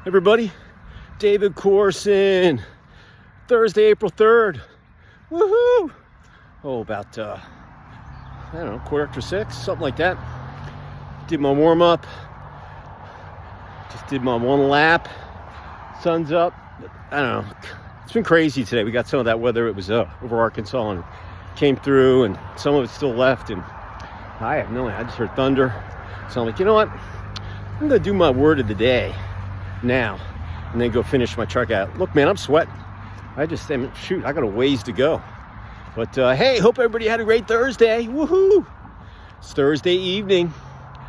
Everybody, David Corson, Thursday, April 3rd. Woohoo! Oh, about, I don't know, 6:15, something like that. Did my warm-up. Just did my one lap. Sun's up. I don't know. It's been crazy today. We got some of that weather. It was over Arkansas and came through, and some of it still left. And I have no idea. I just heard thunder. So I'm like, you know what? I'm going to do my word of the day now and then go finish my truck out. Look, man, I'm sweating. I got a ways to go. But hey, hope everybody had a great Thursday. Woohoo! It's Thursday evening.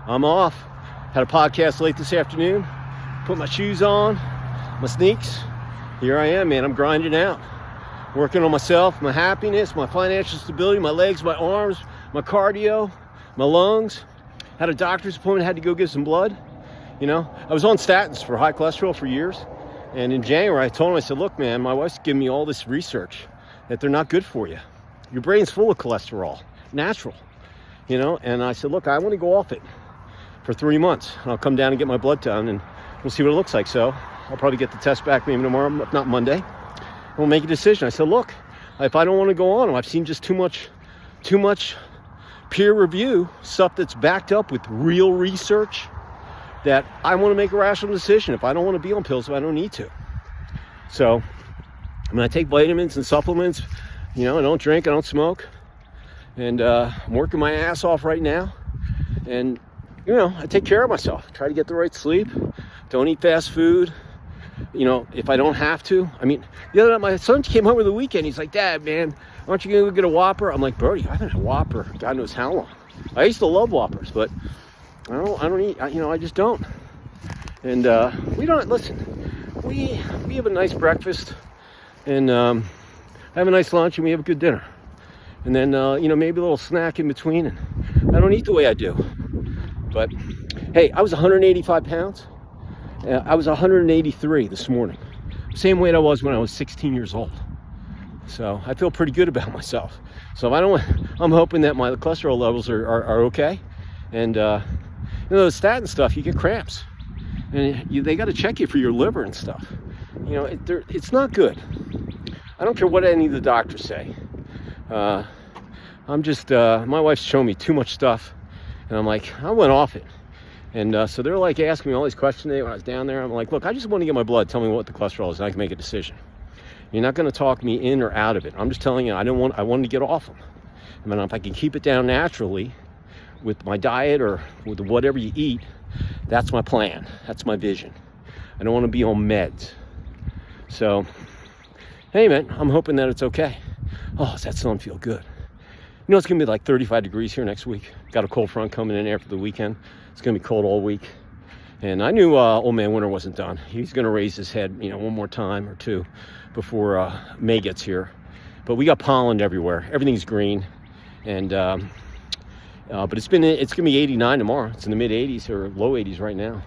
I'm off. Had a podcast late this afternoon. Put my shoes on, my sneaks. Here I am, man. I'm grinding out. Working on myself, my happiness, my financial stability, my legs, my arms, my cardio, my lungs. Had a doctor's appointment, had to go get some blood. You know, I was on statins for high cholesterol for years. And in January, I told him, I said, look, man, my wife's giving me all this research that they're not good for you. Your brain's full of cholesterol, natural, you know. And I said, look, I want to go off it for 3 months. And I'll come down and get my blood done, and we'll see what it looks like. So I'll probably get the test back maybe tomorrow, if not Monday. And we'll make a decision. I said, look, if I don't want to go on, I've seen just too much peer review, stuff that's backed up with real research, that I want to make a rational decision. If I don't want to be on pills, if I don't need to. So, I mean, I take vitamins and supplements. You know, I don't drink, I don't smoke. And I'm working my ass off right now. And, you know, I take care of myself. Try to get the right sleep. Don't eat fast food. You know, if I don't have to. I mean, the other night, my son came home over the weekend. He's like, Dad, man, aren't you going to go get a Whopper? I'm like, Brody, I haven't had a Whopper God knows how long. I used to love Whoppers, but I don't eat, you know, I just don't. And we have a nice breakfast, and have a nice lunch, and we have a good dinner. And then, you know, maybe a little snack in between. And I don't eat the way I do. But, hey, I was 185 pounds. I was 183 this morning. Same weight I was when I was 16 years old. So I feel pretty good about myself. So I'm hoping that my cholesterol levels are okay. And, you know, the statin stuff, you get cramps. And they got to check you for your liver and stuff. You know, it's not good. I don't care what any of the doctors say. I'm just, my wife's showing me too much stuff. And I'm like, I went off it. And so they're like asking me all these questions today when I was down there. I'm like, look, I just want to get my blood. Tell me what the cholesterol is, and I can make a decision. You're not going to talk me in or out of it. I'm just telling you, I wanted to get off them. I mean, if I can keep it down naturally with my diet or with whatever you eat, that's my plan. That's my vision. I don't want to be on meds. So, hey, man, I'm hoping that it's okay. Oh, does that sun feel good? You know, it's going to be like 35 degrees here next week. Got a cold front coming in after the weekend. It's going to be cold all week. And I knew old man winter wasn't done. He's going to raise his head, you know, one more time or two before May gets here. But we got pollen everywhere. Everything's green. And but it's going to be 89 tomorrow. It's in the mid 80s or low 80s right now.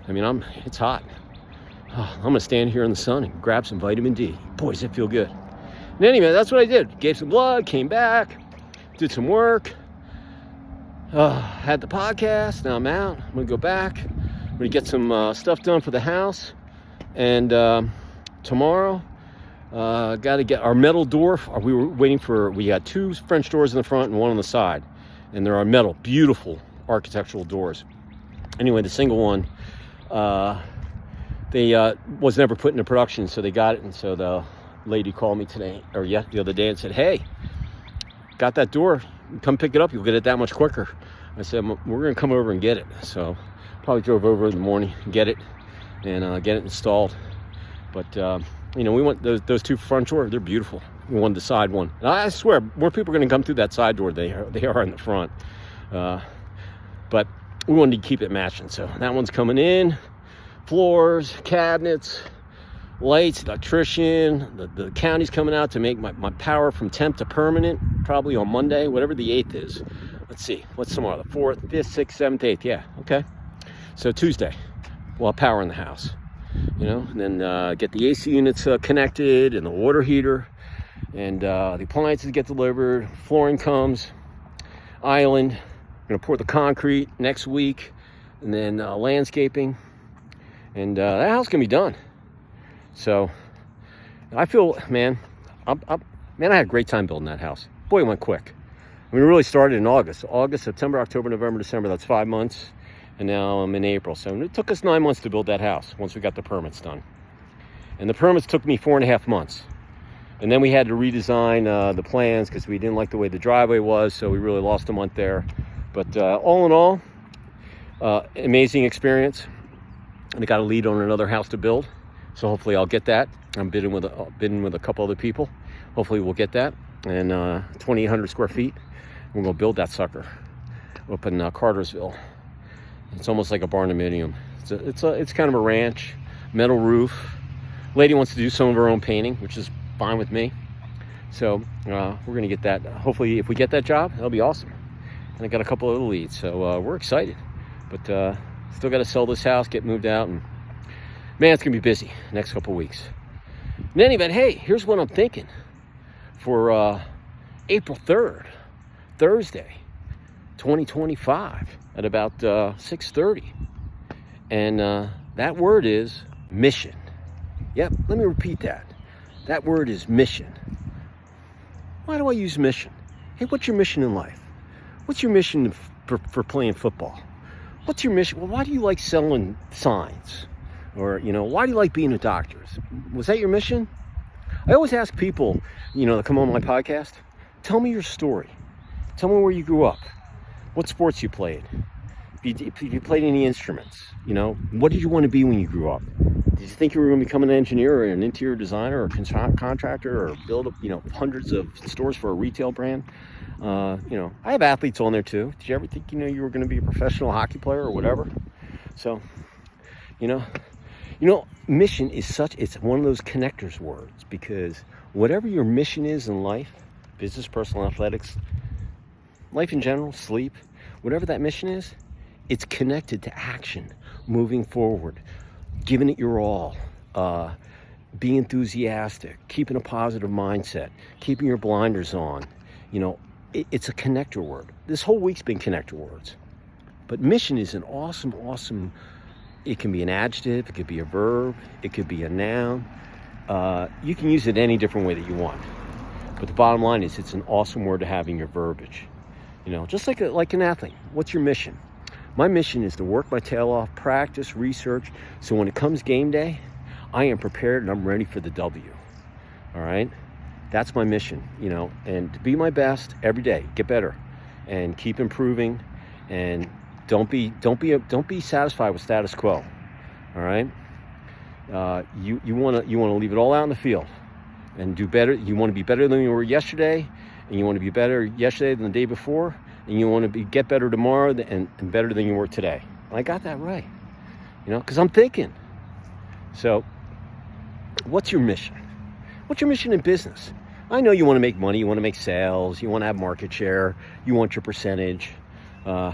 I mean, it's hot. Oh, I'm going to stand here in the sun and grab some vitamin D. Boy, does it feel good. And anyway, that's what I did. Gave some blood, came back, did some work, had the podcast. Now I'm out. I'm going to go back. I'm going to get some stuff done for the house. And tomorrow, got to get our metal door. We had 2 French doors in the front and 1 on the side. And there are metal, beautiful architectural doors. Anyway, the single one, they was never put into production, so they got it. And so the lady called me the other day and said, hey, got that door, come pick it up, you'll get it that much quicker. I said, we're going to come over and get it. So probably drove over in the morning and get it installed. But, you know, we want those 2 front doors, they're beautiful. We wanted the side one. And I swear, more people are going to come through that side door they are in the front. But we wanted to keep it matching. So that one's coming in. Floors, cabinets, lights, electrician. The county's coming out to make my power from temp to permanent, probably on Monday, whatever the 8th is. Let's see, what's tomorrow? The 4th, 5th, 6th, 7th, 8th. Yeah, okay. So Tuesday, we'll have power in the house. You know, and then get the AC units connected and the water heater. And the appliances get delivered, flooring comes, island. We're gonna pour the concrete next week, and then landscaping. And that house can be done. So I feel, man, I had a great time building that house. Boy, it went quick. I mean, we really started in August, September, October, November, December. That's 5 months. And now I'm in April. So it took us 9 months to build that house once we got the permits done. And the permits took me 4.5 months. And then we had to redesign the plans because we didn't like the way the driveway was. So we really lost a month there. But all in all, amazing experience. And I got a lead on another house to build. So hopefully I'll get that. I'm bidding with a couple other people. Hopefully we'll get that. And 2,800 square feet. We're going to build that sucker up in Cartersville. It's almost like a barndominium. It's kind of a ranch, metal roof. Lady wants to do some of her own painting, which is fine with me. So we're going to get that. Hopefully, if we get that job, that'll be awesome. And I got a couple other leads, so we're excited. But still got to sell this house, get moved out, and man, it's going to be busy next couple weeks. In any event, hey, here's what I'm thinking for April 3rd. Thursday, 2025 at about 6:30. And that word is mission. Yep, let me repeat that. That word is mission. Why do I use mission? Hey, what's your mission in life? What's your mission for playing football? What's your mission? Well, why do you like selling signs? Or, why do you like being a doctor? Was that your mission? I always ask people, that come on my podcast, tell me your story. Tell me where you grew up, what sports you played, if you played any instruments, what did you want to be when you grew up? Did you think you were going to become an engineer or an interior designer or a contractor or build up, hundreds of stores for a retail brand? I have athletes on there too. Did you ever think, you were going to be a professional hockey player or whatever? So, mission is it's one of those connectors words, because whatever your mission is in life, business, personal, athletics, life in general, sleep, whatever that mission is, it's connected to action, moving forward, giving it your all, being enthusiastic, keeping a positive mindset, keeping your blinders on. It's a connector word. This whole week's been connector words. But mission is an awesome, it can be an adjective, it could be a verb, it could be a noun. You can use it any different way that you want. But the bottom line is it's an awesome word to have in your verbiage. Just like an athlete. What's your mission? My mission is to work my tail off, practice, research, so when it comes game day, I am prepared and I'm ready for the W. All right? That's my mission, and to be my best every day, get better, and keep improving, and don't be satisfied with status quo. All right? You want to leave it all out in the field and do better. You want to be better than you were yesterday. And you want to be better yesterday than the day before, and you want to get better tomorrow and better than you were today. And I got that right, because I'm thinking. So, what's your mission? What's your mission in business? I know you want to make money, you want to make sales, you want to have market share, you want your percentage. You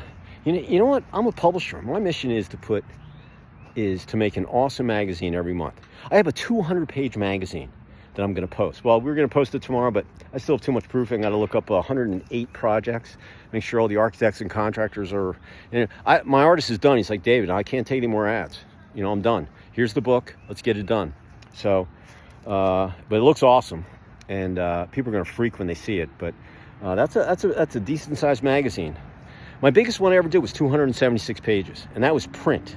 know what? I'm a publisher. My mission is to make an awesome magazine every month. I have a 200-page magazine that I'm going to post. Well, we're going to post it tomorrow, but I still have too much proofing. I got to look up 108 projects, make sure all the architects and contractors are. My artist is done. He's like, David, I can't take any more ads. I'm done. Here's the book. Let's get it done. So, but it looks awesome, and people are going to freak when they see it. But that's a decent sized magazine. My biggest one I ever did was 276 pages, and that was print.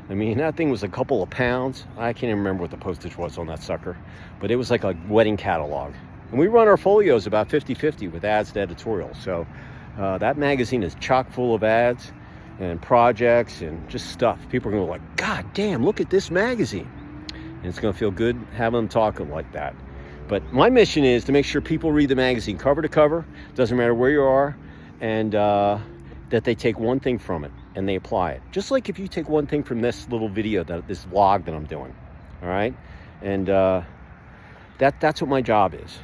I mean, that thing was a couple of pounds. I can't even remember what the postage was on that sucker, but it was like a wedding catalog. And we run our folios about 50-50 with ads to editorial. So that magazine is chock full of ads and projects and just stuff. People are going to go like, God damn, look at this magazine. And it's going to feel good having them talking like that. But my mission is to make sure people read the magazine cover to cover, doesn't matter where you are, and that they take one thing from it and they apply it. Just like if you take one thing from this little video, this vlog that I'm doing, all right? And that's what my job is,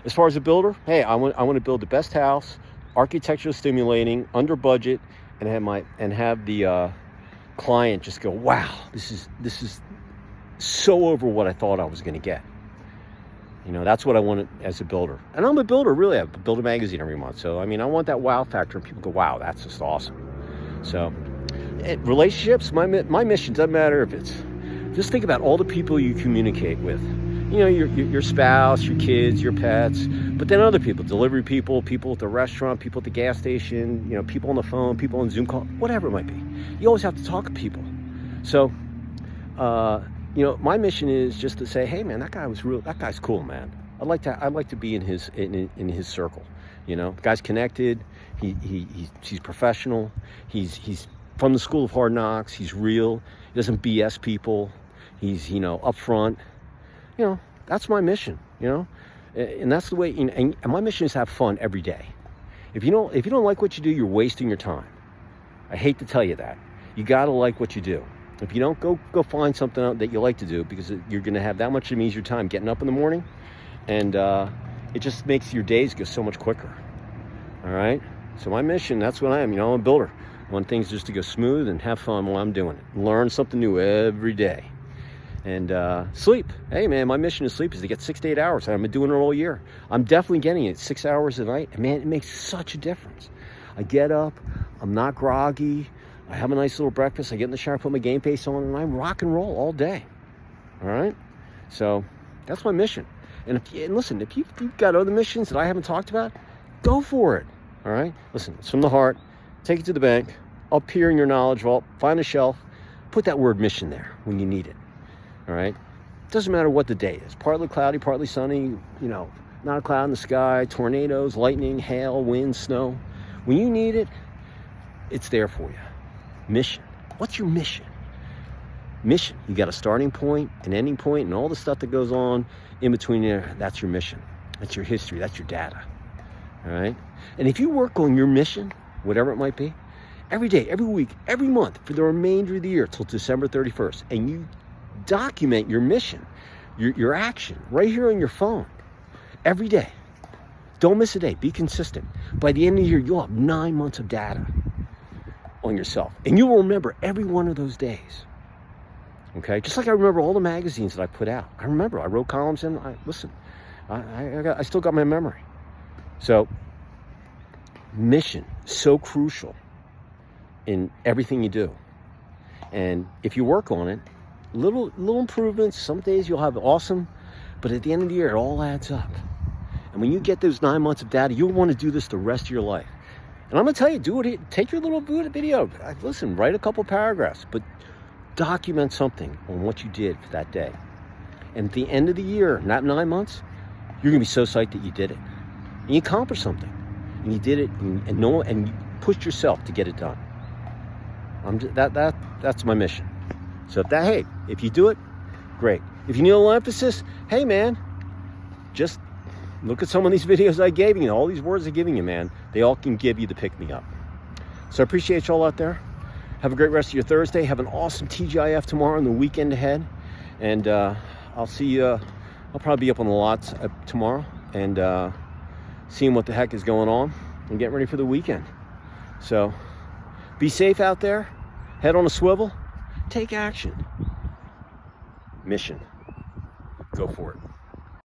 As far as a builder, hey, I want to build the best house, architecturally stimulating, under budget, and have the client just go, wow, this is so over what I thought I was going to get. That's what I want as a builder. And I'm a builder, really. I build a magazine every month. So, I want that wow factor, and people go, wow, that's just awesome. So, relationships, my mission doesn't matter if it's, just think about all the people you communicate with. You know, your spouse, your kids, your pets, but then other people, delivery people, people at the restaurant, people at the gas station, you know, people on the phone, people on Zoom call, whatever it might be. You always have to talk to people. So, you know, my mission is just to say, hey man, that guy's cool, man. I'd like to be in his circle. You know, the guy's connected. He's professional. He's from the school of hard knocks. He's real. He doesn't BS people. He's, you know, upfront. You know, that's my mission. You know, and that's the way. You know, and my mission is to have fun every day. If you don't like what you do, you're wasting your time. I hate to tell you that. You gotta like what you do. If you don't, go find something out that you like to do, because you're gonna have that much of an easier time getting up in the morning, and it just makes your days go so much quicker. All right. So my mission, that's what I am. You know, I'm a builder. I want things just to go smooth and have fun while I'm doing it. Learn something new every day. And sleep. Hey man, my mission to sleep is to get 6 to 8 hours. I've been doing it all year. I'm definitely getting it 6 hours a night. And man, it makes such a difference. I get up, I'm not groggy, I have a nice little breakfast, I get in the shower, put my game face on, and I rock and roll all day. All right? So that's my mission. And listen, if you've got other missions that I haven't talked about, go for it. All right? Listen, it's from the heart. Take it to the bank. Up here in your knowledge vault, find a shelf, put that word mission there when you need it. All right? Doesn't matter what the day is. Partly cloudy, partly sunny, you know, not a cloud in the sky, tornadoes, lightning, hail, wind, snow. When you need it, it's there for you. Mission. What's your mission? Mission. You got a starting point, an ending point, and all the stuff that goes on in between there. That's your mission. That's your history. That's your data. All right? And if you work on your mission, whatever it might be, every day, every week, every month, for the remainder of the year till December 31st, and you document your mission, your action, right here on your phone, every day. Don't miss a day. Be consistent. By the end of the year, you'll have 9 months of data on yourself. And you will remember every one of those days. Okay? Just like I remember all the magazines that I put out. I remember. I wrote columns in. I still got my memory. So, mission, so crucial in everything you do. And if you work on it, little improvements, some days you'll have awesome, but at the end of the year, it all adds up. And when you get those 9 months of data, you'll want to do this the rest of your life. And I'm going to tell you, do it. Take your little video. Listen, write a couple paragraphs, but document something on what you did for that day. And at the end of the year, not 9 months, you're going to be so psyched that you did it. And you accomplished something. And you did it, and you pushed yourself to get it done. That's my mission. So if you do it, great. If you need a little emphasis, hey man, just look at some of these videos I gave you, all these words I'm giving you, man. They all can give you the pick-me-up. So I appreciate you all out there. Have a great rest of your Thursday. Have an awesome TGIF tomorrow and the weekend ahead. And I'll see you. I'll probably be up on the lots tomorrow and seeing what the heck is going on and getting ready for the weekend. So be safe out there. Head on a swivel. Take action. Mission. Go for it.